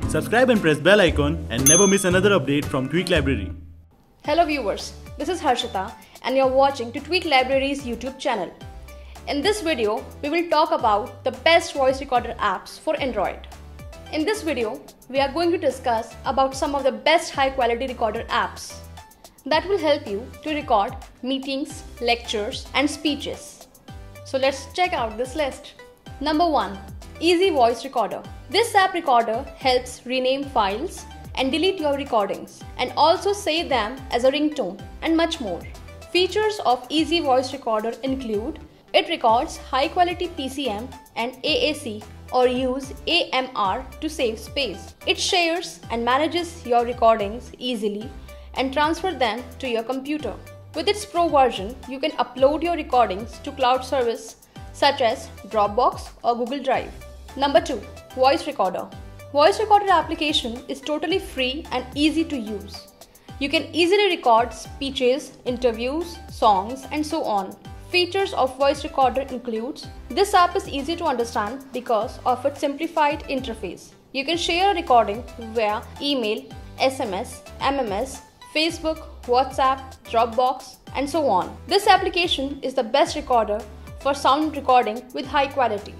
Subscribe and press bell icon and never miss another update from Tweak Library. Hello viewers, this is Harshita and you're watching to Tweak Library's YouTube channel. In this video, we will talk about the best voice recorder apps for Android. In this video, we are going to discuss about some of the best high quality recorder apps that will help you to record meetings, lectures and speeches. So let's check out this list. Number 1. Easy Voice Recorder. This app recorder helps rename files and delete your recordings and also save them as a ringtone and much more. Features of Easy Voice Recorder include it records high quality PCM and AAC or use AMR to save space. It shares and manages your recordings easily and transfer them to your computer. With its Pro version, you can upload your recordings to cloud service such as Dropbox or Google Drive. Number 2. Voice Recorder. Voice Recorder application is totally free and easy to use. You can easily record speeches, interviews, songs and so on. Features of Voice Recorder includes this app is easy to understand because of its simplified interface. You can share a recording via email, SMS, MMS, Facebook, WhatsApp, Dropbox and so on. This application is the best recorder for sound recording with high quality.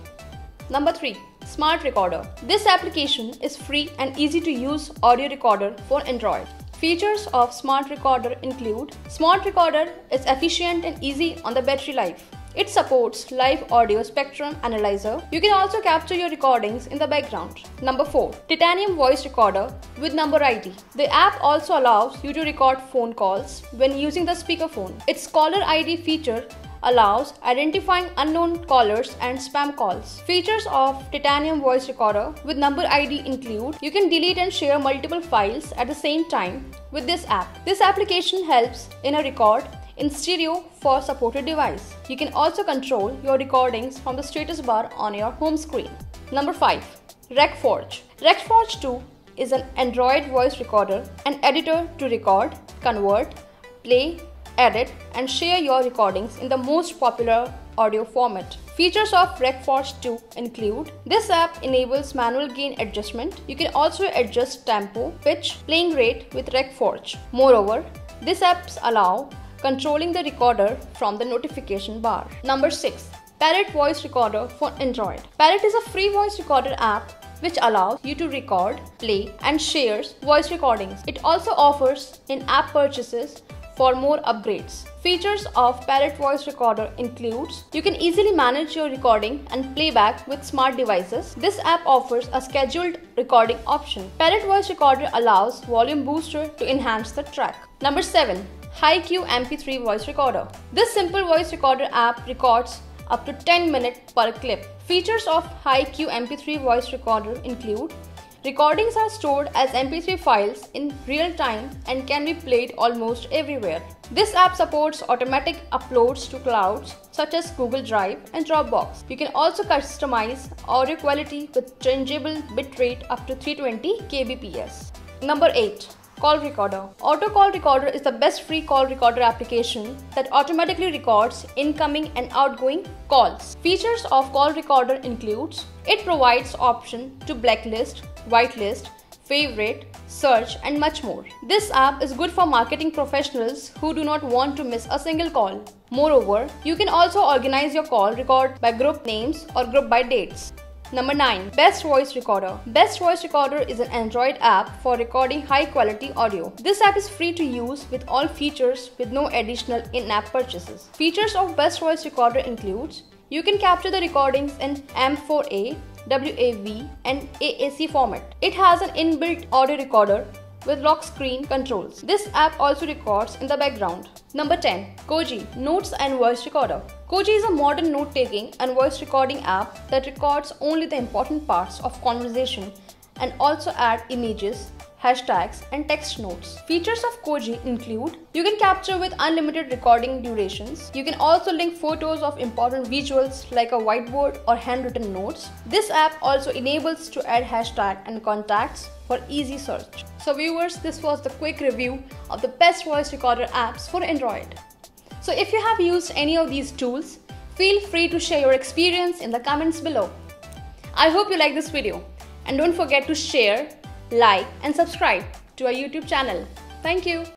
Number 3. Smart Recorder. This application is free and easy to use audio recorder for Android. Features of Smart Recorder include Smart Recorder is efficient and easy on the battery life. It supports live audio spectrum analyzer. You can also capture your recordings in the background. Number 4. Titanium Voice Recorder with Number ID. The app also allows you to record phone calls when using the speakerphone. Its caller ID feature allows identifying unknown callers and spam calls. Features of Titanium Voice Recorder with Number ID include you can delete and share multiple files at the same time with this app. This application helps in a record in stereo for supported device. You can also control your recordings from the status bar on your home screen. Number 5. Recforge. Recforge 2 is an Android voice recorder, an editor to record, convert, play, edit and share your recordings in the most popular audio format. Features of Recforge 2 include this app enables manual gain adjustment. You can also adjust tempo, pitch, playing rate with Recforge. Moreover, these apps allow controlling the recorder from the notification bar. Number 6. Parrot Voice Recorder for Android. Parrot is a free voice recorder app which allows you to record, play and shares voice recordings. It also offers in-app purchases for more upgrades. Features of Parrot Voice Recorder includes you can easily manage your recording and playback with smart devices. This app offers a scheduled recording option. Parrot Voice Recorder allows volume booster to enhance the track. Number 7. HiQ MP3 Voice Recorder. This simple voice recorder app records up to 10 minutes per clip. Features of HiQ MP3 Voice Recorder include recordings are stored as MP3 files in real time and can be played almost everywhere. This app supports automatic uploads to clouds such as Google Drive and Dropbox. You can also customize audio quality with changeable bitrate up to 320 kbps. Number 8. Call Recorder. Auto Call Recorder is the best free call recorder application that automatically records incoming and outgoing calls. Features of Call Recorder includes it provides option to blacklist, whitelist, favorite, search and much more. This app is good for marketing professionals who do not want to miss a single call. Moreover, you can also organize your call record by group names or group by dates. Number 9. Best Voice Recorder. Best Voice Recorder is an Android app for recording high quality audio. This app is free to use with all features with no additional in-app purchases. Features of Best Voice Recorder includes you can capture the recordings in M4A, WAV and AAC format. It has an inbuilt audio recorder with lock screen controls. This app also records in the background. Number 10. Cogi Notes and Voice Recorder. Cogi is a modern note-taking and voice recording app that records only the important parts of conversation and also add images, hashtags and text notes. Features of Cogi include you can capture with unlimited recording durations. You can also link photos of important visuals like a whiteboard or handwritten notes. This app also enables to add hashtag and contacts for easy search. So viewers, this was the quick review of the best voice recorder apps for Android. So if you have used any of these tools, feel free to share your experience in the comments below. I hope you like this video and don't forget to share, like and subscribe to our YouTube channel. Thank you.